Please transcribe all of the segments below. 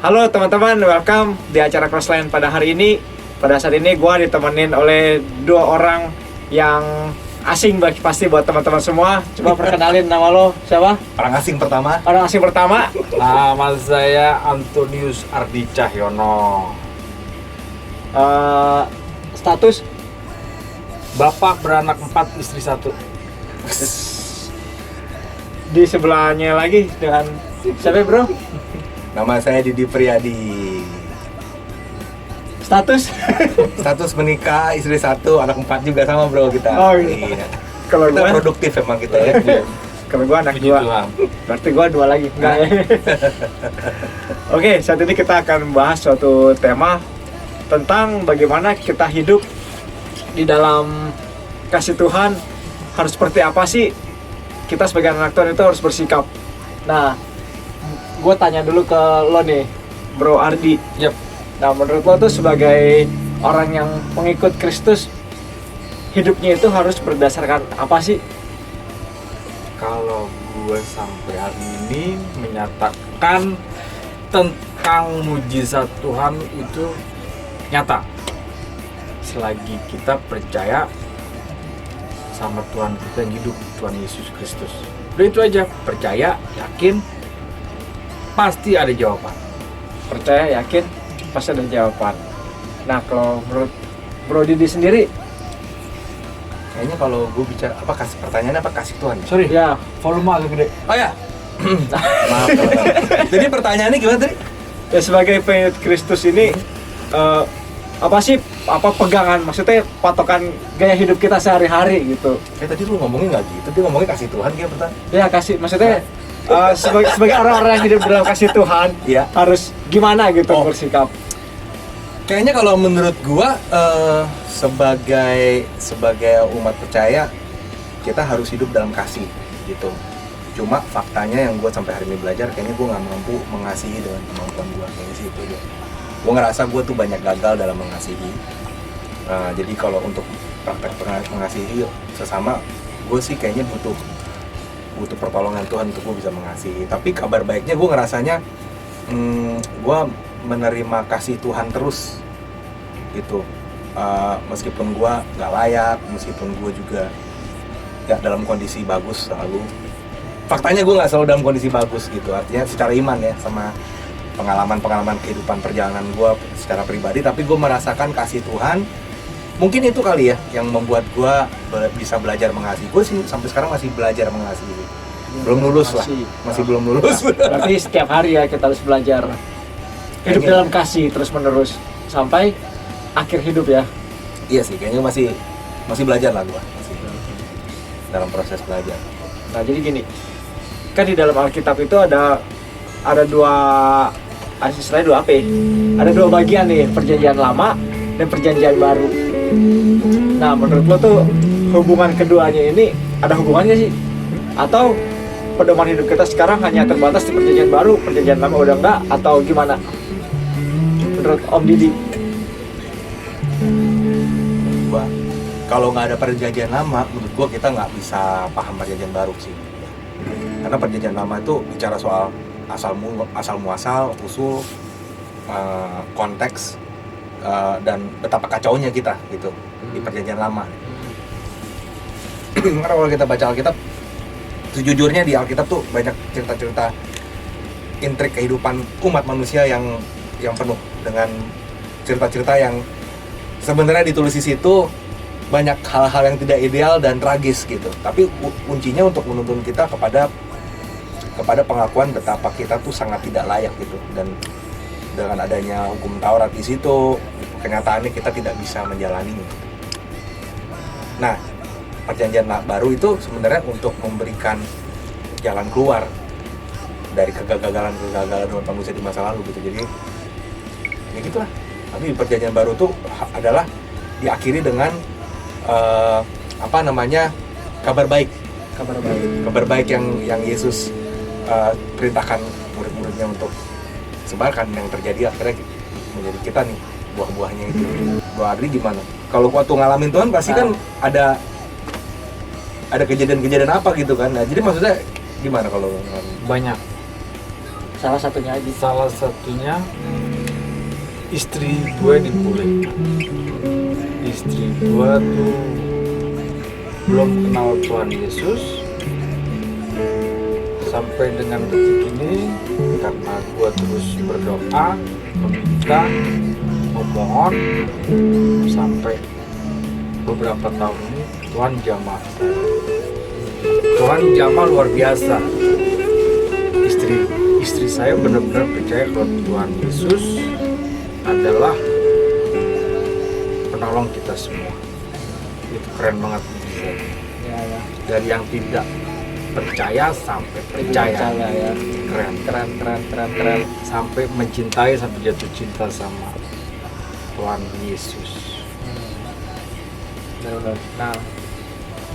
Halo teman-teman, welcome di acara Crossline pada hari ini. Pada saat ini gue ditemenin oleh dua orang yang asing pasti buat teman-teman semua. Coba perkenalin nama lo, siapa? Orang asing pertama. Orang asing pertama. Nama saya Antonius Ardi Cahyono. Status? Bapak beranak 4, istri 1. Di sebelahnya lagi dengan siapa bro? Nama saya Didi Priadi. Status? Status menikah, istri 1, anak 4 juga sama bro kita. Oh iya. Kalau Kita gue produktif emang kita ya. Kalau gue anak Puji 2. Tuhan. Berarti gue 2 lagi. Enggak ya. Oke, saat ini kita akan membahas suatu tema tentang bagaimana kita hidup di dalam kasih Tuhan. Harus seperti apa sih kita sebagai anak Tuhan itu harus bersikap. Nah, gue tanya dulu ke lo nih, Bro Ardi. Yap. Nah, menurut lo tuh sebagai orang yang pengikut Kristus, hidupnya itu harus berdasarkan apa sih? Kalau gue sampai hari ini menyatakan tentang mujizat Tuhan itu nyata. Selagi kita percaya sama Tuhan kita yang hidup, Tuhan Yesus Kristus. Udah itu aja, percaya, yakin, pasti ada jawaban. Percaya, yakin, pasti ada jawaban. Nah, kalau menurut Bro Didi sendiri, Kayaknya kalau gue bicara pertanyaannya apa kasih Tuhan? Sorry, ya volume agak gede. Oh ya. Maaf. Jadi pertanyaannya gimana tadi? ya sebagai pengikut Kristus ini apa sih pegangan, maksudnya patokan gaya hidup kita sehari-hari gitu. Tadi lu ngomongin nggak gitu? Dia ngomongin kasih Tuhan kayak pertanyaan. Ya kasih, maksudnya sebagai orang-orang yang hidup dalam kasih Tuhan, Iya. harus gimana gitu Oh. bersikap. Kayaknya kalau menurut gua sebagai umat percaya kita harus hidup dalam kasih gitu. Cuma faktanya yang gua sampai hari ini belajar, kayaknya gua nggak mampu mengasihi dengan kemampuan gua, kayaknya sih itu aja. Gua ngerasa gua tuh banyak gagal dalam mengasihi. Jadi kalau untuk praktek mengasihi sesama, gua sih kayaknya butuh pertolongan Tuhan untuk gua bisa mengasihi. Tapi kabar baiknya gua ngerasanya gua menerima kasih Tuhan terus gitu. Meskipun gua nggak layak, meskipun gua juga nggak dalam kondisi bagus selalu. Faktanya gua nggak selalu dalam kondisi bagus gitu. Artinya secara iman ya, sama pengalaman kehidupan perjalanan gua secara pribadi. Tapi gua merasakan kasih Tuhan. Mungkin itu kali ya yang membuat gua bisa belajar mengasihi. Gua sih sampai sekarang masih belajar mengasihi. Belum lulus lah, masih belum lulus. Berarti setiap hari ya kita harus belajar hidup Kayaknya. dalam kasih terus menerus sampai akhir hidup ya. Iya sih, kayaknya masih belajar lah gua, masih dalam proses belajar. Nah jadi gini, kan di dalam Alkitab itu ada dua, istilahnya dua apa ya? Ada dua bagian nih, perjanjian lama dan perjanjian baru. Nah menurut lo tuh hubungan keduanya ini ada hubungannya sih? Atau pedoman hidup kita sekarang hanya terbatas di perjanjian baru, perjanjian lama udah enggak, atau gimana? Menurut Om Didi? Gua kalau nggak ada perjanjian lama, menurut gua kita nggak bisa paham perjanjian baru sih. Karena perjanjian lama itu bicara soal asal muasal, usul, konteks, dan betapa kacaunya kita gitu di perjanjian lama. Karena kalau kita baca Alkitab, sejujurnya di Alkitab tuh banyak cerita-cerita intrik kehidupan umat manusia yang penuh dengan cerita-cerita yang sebenarnya ditulis di situ banyak hal-hal yang tidak ideal dan tragis gitu. Tapi kuncinya untuk menuntun kita kepada pengakuan betapa kita tuh sangat tidak layak gitu. Dan dengan adanya hukum Taurat di situ, kenyataannya kita tidak bisa menjalaninya. Nah, perjanjian baru itu sebenarnya untuk memberikan jalan keluar dari kegagalan umat manusia di masa lalu gitu. Jadi ya gitulah. Tapi perjanjian baru itu adalah diakhiri dengan kabar baik yang Yesus perintahkan murid-muridnya untuk sebarkan. Yang terjadi akhirnya menjadi kita nih buah-buahnya itu. Bro Adri gimana? Kalau waktu ngalamin Tuhan pasti kan ada kejadian-kejadian apa gitu kan. Nah, jadi maksudnya gimana kalau Banyak. Salah satunya aja. Salah satunya istri gue dibolehkan. Istri gue tuh belum kenal Tuhan Yesus sampai dengan detik ini, karena gue terus berdoa, meminta, memohon, sampai beberapa tahun ini Tuhan jamah saya. Tuhan jamah luar biasa. Istri saya benar-benar percaya kalau Tuhan Yesus adalah penolong kita semua. Itu keren banget. Ya, ya. Dari yang tidak percaya sampai percaya. Ya. Keren. Keren. Sampai mencintai, sampai jatuh cinta sama Tuhan Yesus. Benar-benar. Nah,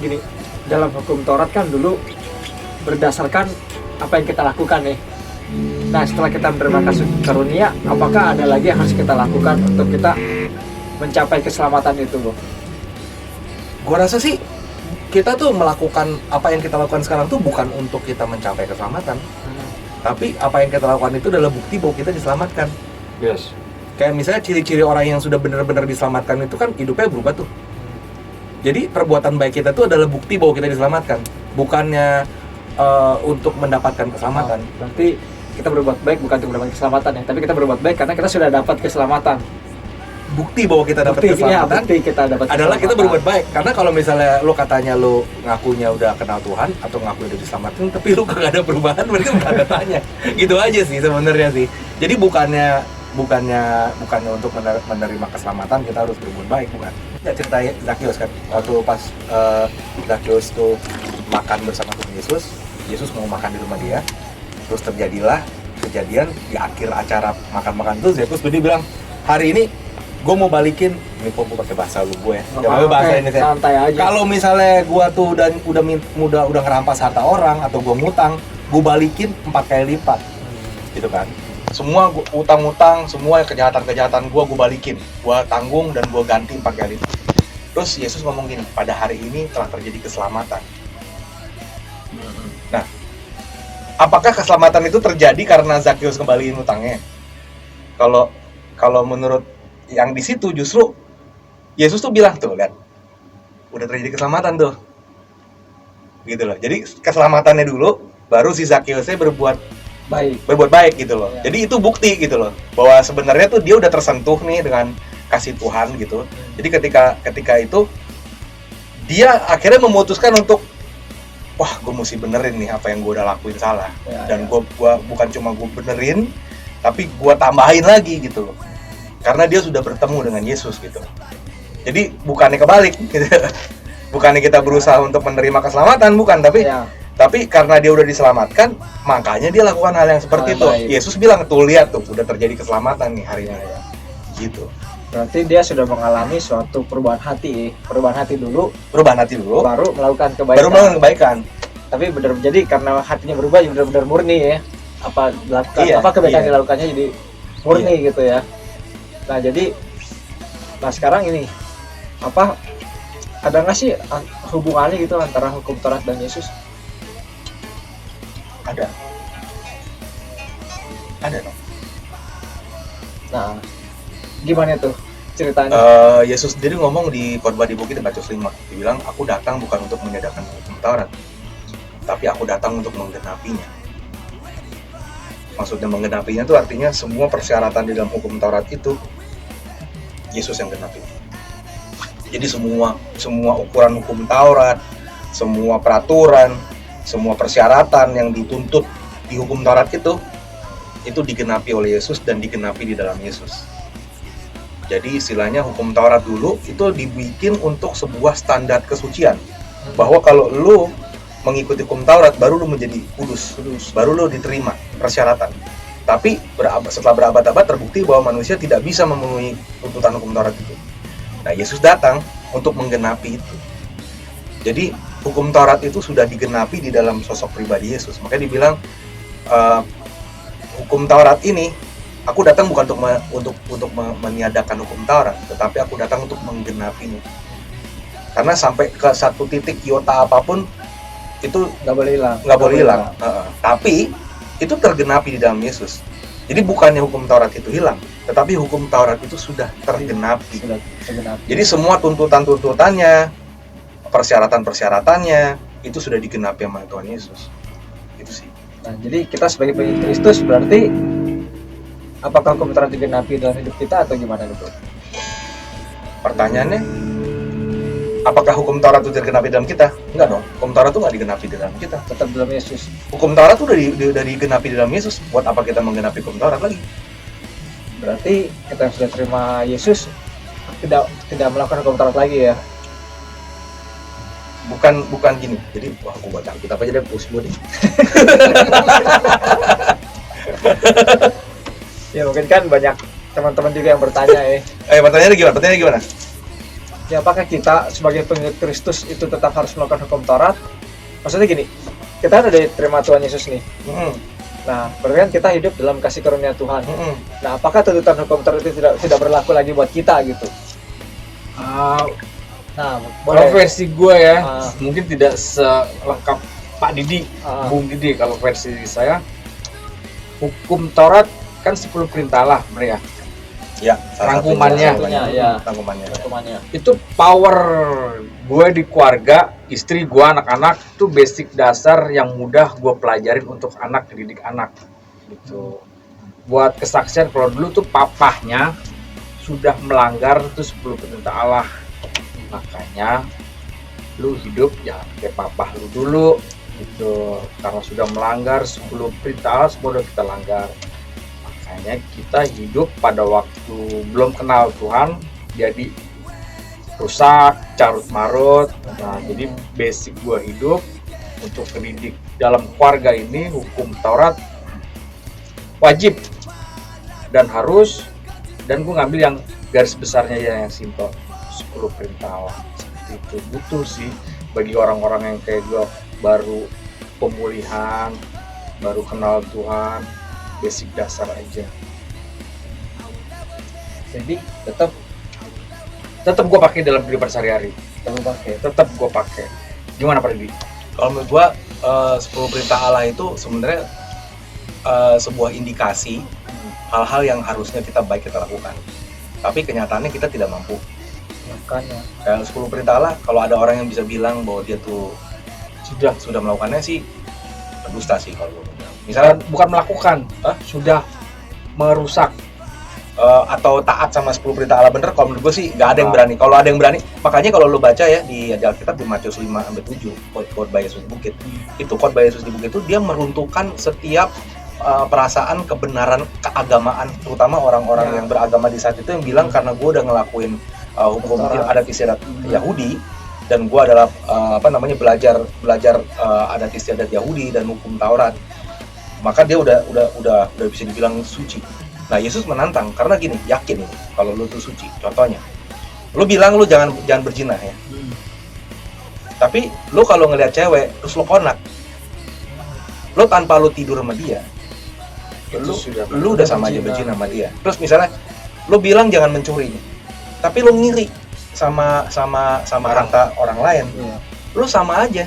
gini, dalam hukum Taurat kan dulu berdasarkan apa yang kita lakukan nih. Nah, setelah kita menerima kasih karunia, apakah ada lagi yang harus kita lakukan untuk kita mencapai keselamatan itu, Bro? Gua rasa sih kita tuh melakukan apa yang kita lakukan sekarang tuh bukan untuk kita mencapai keselamatan, tapi apa yang kita lakukan itu adalah bukti bahwa kita diselamatkan. Yes. Kayak misalnya ciri-ciri orang yang sudah benar-benar diselamatkan itu kan hidupnya berubah tuh. Jadi perbuatan baik kita tuh adalah bukti bahwa kita diselamatkan, bukannya untuk mendapatkan keselamatan. Berarti kita berbuat baik bukan untuk mendapatkan keselamatan ya, tapi kita berbuat baik karena kita sudah dapat keselamatan. Bukti bahwa kita dapat keselamatan bukti kita dapat adalah kita keselamatan. berbuat baik. Karena kalau misalnya lo katanya lo ngakunya udah kenal Tuhan atau ngakunya udah diselamatkan, tapi lo kagak ada perubahan, berarti lo tanda tanya. Gitu aja sih sebenarnya sih. Jadi bukannya untuk menerima keselamatan kita harus berbuat baik, bukan. Ya ceritanya Zakheus kan, waktu pas Zakheus tuh makan bersama Tuhan Yesus, Yesus mau makan di rumah dia, terus terjadilah kejadian di akhir acara makan-makan tuh Zakheus dia bilang, hari ini gue mau balikin, ini kok gue pakai bahasa lu gue ya, bahasa ini saya. Santai aja. Kalau misalnya gue tuh udah ngerampas harta orang atau gue ngutang, gue balikin 4 kali lipat, gitu kan. Semua utang-utang, semua kejahatan-kejahatan gue balikin, gue tanggung dan gue ganti 4 kali lipat. Terus Yesus ngomong gini, pada hari ini telah terjadi keselamatan. Nah, apakah keselamatan itu terjadi karena Zakheus kembaliin utangnya? Kalau menurut yang di situ justru Yesus tuh bilang tuh, lihat, udah terjadi keselamatan tuh, gitu loh. Jadi keselamatannya dulu, baru si Zakheusnya berbuat baik gitu loh. Ya. Jadi itu bukti gitu loh, bahwa sebenarnya tuh dia udah tersentuh nih dengan kasih Tuhan gitu. Jadi ketika itu dia akhirnya memutuskan untuk, wah, gue mesti benerin nih apa yang gue udah lakuin salah. Dan gue bukan cuma gue benerin, tapi gue tambahin lagi gitu loh. Karena dia sudah bertemu dengan Yesus gitu. Jadi bukannya kebalik gitu. Bukannya kita berusaha untuk menerima keselamatan, bukan, tapi karena dia udah diselamatkan, makanya dia lakukan hal yang seperti itu. Baik. Yesus bilang, tuh lihat tuh, sudah terjadi keselamatan nih hari ini. Gitu. Berarti dia sudah mengalami suatu perubahan hati dulu, baru melakukan kebaikan. Tapi benar, jadi karena hatinya berubah, benar-benar murni ya. Apa kebaikan dilakukannya jadi murni gitu ya. Nah jadi, sekarang ini ada nggak sih hubungannya gitu antara hukum Taurat dan Yesus? Ada dong. Nah, gimana tuh ceritanya? Yesus sendiri ngomong di khotbah di Bukit Matius 5, dia bilang, aku datang bukan untuk meniadakan hukum Taurat, tapi aku datang untuk menggenapinya. Maksudnya menggenapinya itu artinya semua persyaratan di dalam hukum Taurat itu Yesus yang genapi. Jadi semua ukuran hukum Taurat, semua peraturan, semua persyaratan yang dituntut di hukum Taurat itu digenapi oleh Yesus dan digenapi di dalam Yesus. Jadi istilahnya hukum Taurat dulu itu dibikin untuk sebuah standar kesucian, bahwa kalau lu mengikuti hukum Taurat baru lu menjadi kudus, baru lu diterima persyaratan. Tapi setelah berabad-abad terbukti bahwa manusia tidak bisa memenuhi tuntutan hukum Taurat itu. Nah, Yesus datang untuk menggenapi itu. Jadi hukum Taurat itu sudah digenapi di dalam sosok pribadi Yesus. Makanya dibilang hukum Taurat ini, aku datang bukan untuk meniadakan hukum Taurat, tetapi aku datang untuk menggenapinya. Karena sampai ke satu titik iota apapun itu nggak boleh hilang. Tapi itu tergenapi di dalam Yesus. Jadi bukannya hukum Taurat itu hilang, tetapi hukum Taurat itu sudah tergenapi. Sudah tergenapi. Jadi semua tuntutan-tuntutannya, persyaratan-persyaratannya itu sudah digenapi sama Tuhan Yesus. Itu sih. Nah, jadi kita sebagai pengikut Kristus berarti apakah hukum Taurat digenapi dalam hidup kita atau gimana gitu? Pertanyaannya, apakah hukum Taurat itu tergenapi dalam kita? Enggak dong. Hukum Taurat itu nggak digenapi di dalam kita. Tetap dalam Yesus. Hukum Taurat itu udah digenapi di dalam Yesus. Buat apa kita menggenapi hukum Taurat lagi? Berarti kita yang sudah terima Yesus tidak melakukan hukum Taurat lagi ya. Bukan gini. Jadi, wah, aku baca Alkitab aja deh, push gue deh. Ya mungkin kan banyak teman-teman juga yang bertanya ya. Pertanyaannya gimana? Ya apakah kita sebagai pengikut Kristus itu tetap harus melakukan hukum Taurat? Maksudnya gini, kita kan udah terima Tuhan Yesus nih. Nah, berarti kan kita hidup dalam kasih karunia Tuhan. Nah, apakah tuntutan hukum Taurat itu tidak berlaku lagi buat kita gitu? Nah, Kalau versi gue ya, Ah. mungkin tidak selengkap Pak Didi, Bung Didi. Kalau versi saya, hukum Taurat kan 10 perintah Allah, bener ya. Ya, Rangkumannya. Rangkumannya. Itu power gue di keluarga, istri gue, anak-anak, itu basic dasar yang mudah gue pelajarin untuk anak, didik anak gitu. Buat kesaksian, kalau dulu tuh papahnya sudah melanggar tuh 10 perintah Allah, makanya lu hidup jangan kayak papah lu dulu gitu, karena sudah melanggar 10 perintah Allah, semua udah kita langgar. Makanya kita hidup pada waktu belum kenal Tuhan jadi rusak, carut marut. Nah, jadi basic gua hidup untuk mendidik dalam keluarga ini, hukum Taurat wajib dan harus, dan gue ngambil yang garis besarnya ya, yang simple, 10 perintah Allah. Seperti itu butuh sih bagi orang-orang yang kayak gue, baru pemulihan, baru kenal Tuhan, basic dasar aja. Jadi tetap Tetap gue pakai dalam kehidupan sehari-hari, pakai. tetap gue pakai. Gimana Pak Didi? Kalau menurut gua 10 perintah Allah itu sebenarnya sebuah indikasi hal-hal yang harusnya kita lakukan. Tapi kenyataannya kita tidak mampu. Makanya Kayak 10 perintah Allah, kalau ada orang yang bisa bilang bahwa dia tuh sudah melakukannya sih, dusta sih kalau gua bilang. Misalnya Bukan melakukan, sudah merusak. atau taat sama 10 perintah Allah bener, kalau menurut gue sih nggak ada yang berani. Kalau ada yang berani, makanya kalau lo baca ya di Alkitab di Matius 5-7, khotbah Yesus di bukit, itu khotbah Yesus di bukit itu dia meruntuhkan setiap perasaan kebenaran keagamaan, terutama orang-orang yang beragama di saat itu yang bilang, karena gue udah ngelakuin hukum adat istiadat Yahudi, dan gue adalah belajar adat istiadat Yahudi dan hukum Taurat, maka dia udah bisa dibilang suci. Nah, Yesus menantang karena gini, yakin ini kalau lu tuh suci. Contohnya, lu bilang lu jangan berzina ya. Tapi lu kalau ngelihat cewek terus lu konak, lu tanpa lu tidur sama dia, lu udah sama aja berzina sama dia. Terus misalnya lu bilang jangan mencuri, tapi lu ngiri sama harta orang lain, lu sama aja.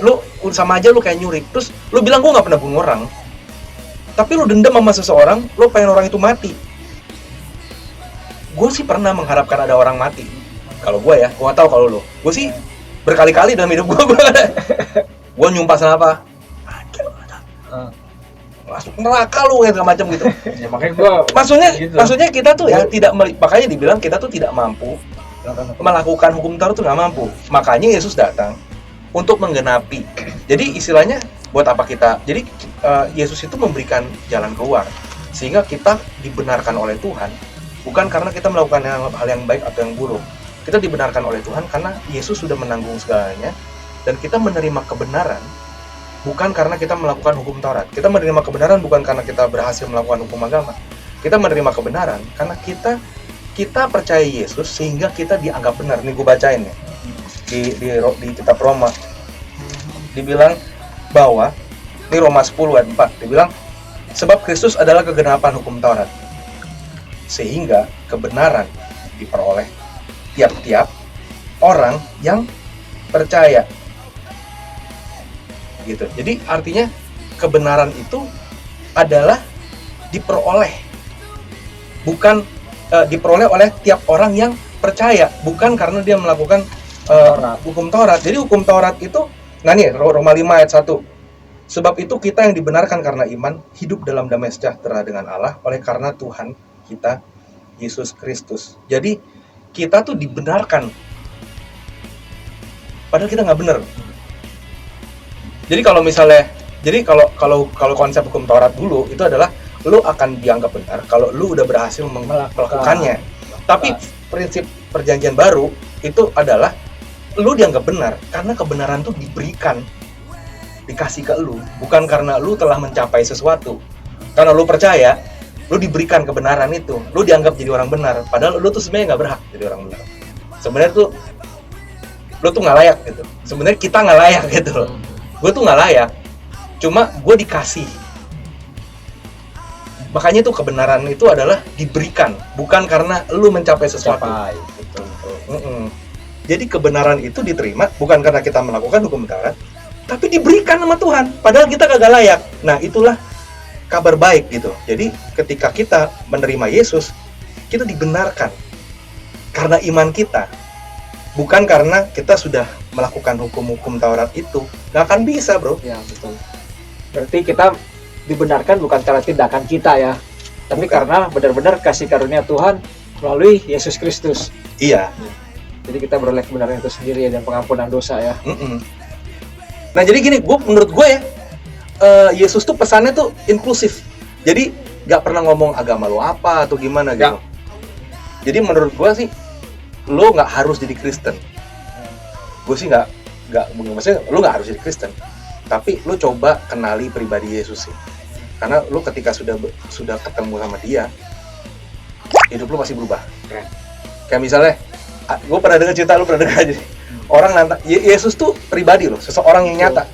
Lu sama aja, lu kayak nyuri. Terus lu bilang gua nggak pernah bunuh orang, tapi lu dendam sama seseorang, lu pengen orang itu mati. Gue sih pernah mengharapkan ada orang mati. Kalau gue ya, gue gak tahu kalau lu. Gue sih berkali-kali dalam hidup gue nyumpah sama apa? Masuk neraka lu, kayak macam gitu. Ya makanya gue Maksudnya kita tuh ya tidak, makanya dibilang kita tuh tidak mampu melakukan hukum Taurat tuh nggak mampu. Makanya Yesus datang untuk menggenapi. Jadi istilahnya buat apa kita? Jadi Yesus itu memberikan jalan keluar sehingga kita dibenarkan oleh Tuhan, bukan karena kita melakukan hal yang baik atau yang buruk. Kita dibenarkan oleh Tuhan karena Yesus sudah menanggung segalanya, dan kita menerima kebenaran bukan karena kita melakukan hukum Taurat. Kita menerima kebenaran bukan karena kita berhasil melakukan hukum agama. Kita menerima kebenaran karena kita percaya Yesus sehingga kita dianggap benar. Nih gue bacain nih di kitab Roma, dibilang bahwa ini Roma 10 ayat 4, dibilang sebab Kristus adalah kegenapan hukum Taurat, sehingga kebenaran diperoleh tiap-tiap orang yang percaya. Gitu. Jadi artinya kebenaran itu adalah diperoleh, bukan diperoleh oleh tiap orang yang percaya, bukan karena dia melakukan hukum Taurat. Jadi hukum Taurat itu, nah nih Roma 5 ayat 1, sebab itu kita yang dibenarkan karena iman hidup dalam damai sejahtera dengan Allah oleh karena Tuhan kita Yesus Kristus. Jadi kita tuh dibenarkan, padahal kita nggak bener. Jadi kalau misalnya, kalau konsep hukum Taurat dulu itu adalah lu akan dianggap benar kalau lu udah berhasil melakukannya. Tapi prinsip perjanjian baru itu adalah lu dianggap benar karena kebenaran tuh diberikan, dikasih ke lu, bukan karena lu telah mencapai sesuatu. Karena lu percaya, lu diberikan kebenaran itu, lu dianggap jadi orang benar, padahal lu tuh sebenarnya nggak berhak jadi orang benar. Sebenarnya tuh lu tuh nggak layak gitu. Sebenarnya kita nggak layak gitu loh. Gue tuh nggak layak, cuma gue dikasih. Makanya tuh kebenaran itu adalah diberikan, bukan karena lu mencapai sesuatu. Betul. Jadi kebenaran itu diterima bukan karena kita melakukan hukum Taurat, tapi diberikan sama Tuhan, padahal kita kagak layak. Nah itulah kabar baik gitu. Jadi ketika kita menerima Yesus, kita dibenarkan karena iman kita, bukan karena kita sudah melakukan hukum-hukum Taurat itu. Nggak akan bisa, bro. Ya, betul. Berarti kita dibenarkan bukan karena tindakan kita ya, tapi Bukan. karena benar-benar kasih karunia Tuhan melalui Yesus Kristus. Iya. Jadi kita beroleh kebenaran itu sendiri dan pengampunan dosa ya. Nah jadi gini, menurut gue ya, Yesus tuh pesannya tuh inklusif. Jadi nggak pernah ngomong agama lo apa atau gimana gitu. Jadi menurut gue sih, lo nggak harus jadi Kristen. Gue sih nggak maksudnya lo nggak harus jadi Kristen. Tapi lo coba kenali pribadi Yesus sih. Karena lo ketika sudah ketemu sama dia, hidup lo pasti berubah. Keren. Kayak misalnya, gue pernah dengar cerita, lo pernah dengar aja. Orang nantang, Yesus tuh pribadi loh, seseorang yang nyata.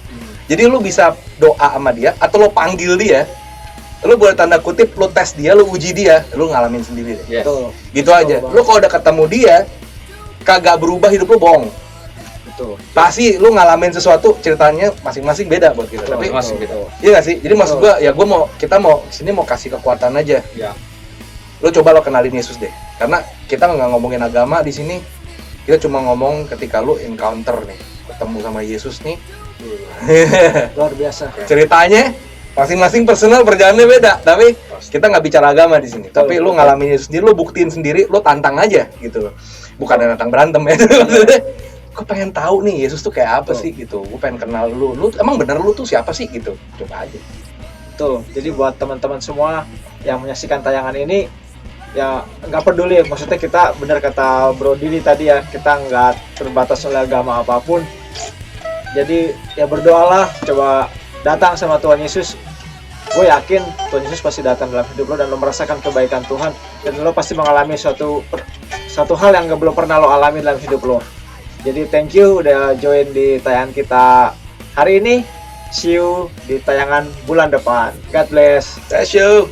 Jadi lo bisa doa sama dia, atau lo panggil dia, lo boleh tanda kutip, lo tes dia, lo uji dia, lo ngalamin sendiri deh. Yes. Betul. Gitu aja. Lo kalau udah ketemu dia, kagak berubah hidup lo, bohong. Betul. Pasti lo ngalamin sesuatu, ceritanya masing-masing beda buat kita. Tapi Masing-masing beda. iya gak sih? Jadi maksud gue, ya kita mau sini mau kasih kekuatan aja. Ya. Lo coba lo kenalin Yesus deh. Karena kita nggak ngomongin agama di sini. Kita cuma ngomong ketika lo encounter nih, ketemu sama Yesus nih. Luar biasa. Ceritanya masing-masing personal perjalanannya beda. Tapi kita nggak bicara agama di sini. Tapi lo ngalamin Yesus sendiri, lo buktiin sendiri, lo tantang aja gitu loh. Bukan tantang berantem ya. Maksudnya, gue pengen tahu nih Yesus tuh kayak apa sih gitu. Gue pengen kenal lu. Lu emang bener lu tuh siapa sih gitu. Coba aja. Betul. Jadi buat teman-teman semua yang menyaksikan tayangan ini, ya nggak peduli. Maksudnya kita benar kata Bro Didi tadi ya, kita nggak terbatas oleh agama apapun. Jadi ya berdoalah, coba datang sama Tuhan Yesus. Gue yakin Tuhan Yesus pasti datang dalam hidup lo dan lo merasakan kebaikan Tuhan, dan lo pasti mengalami suatu hal yang belum pernah lo alami dalam hidup lo. Jadi thank you udah join di tayangan kita hari ini. See you di tayangan bulan depan. God bless. See you.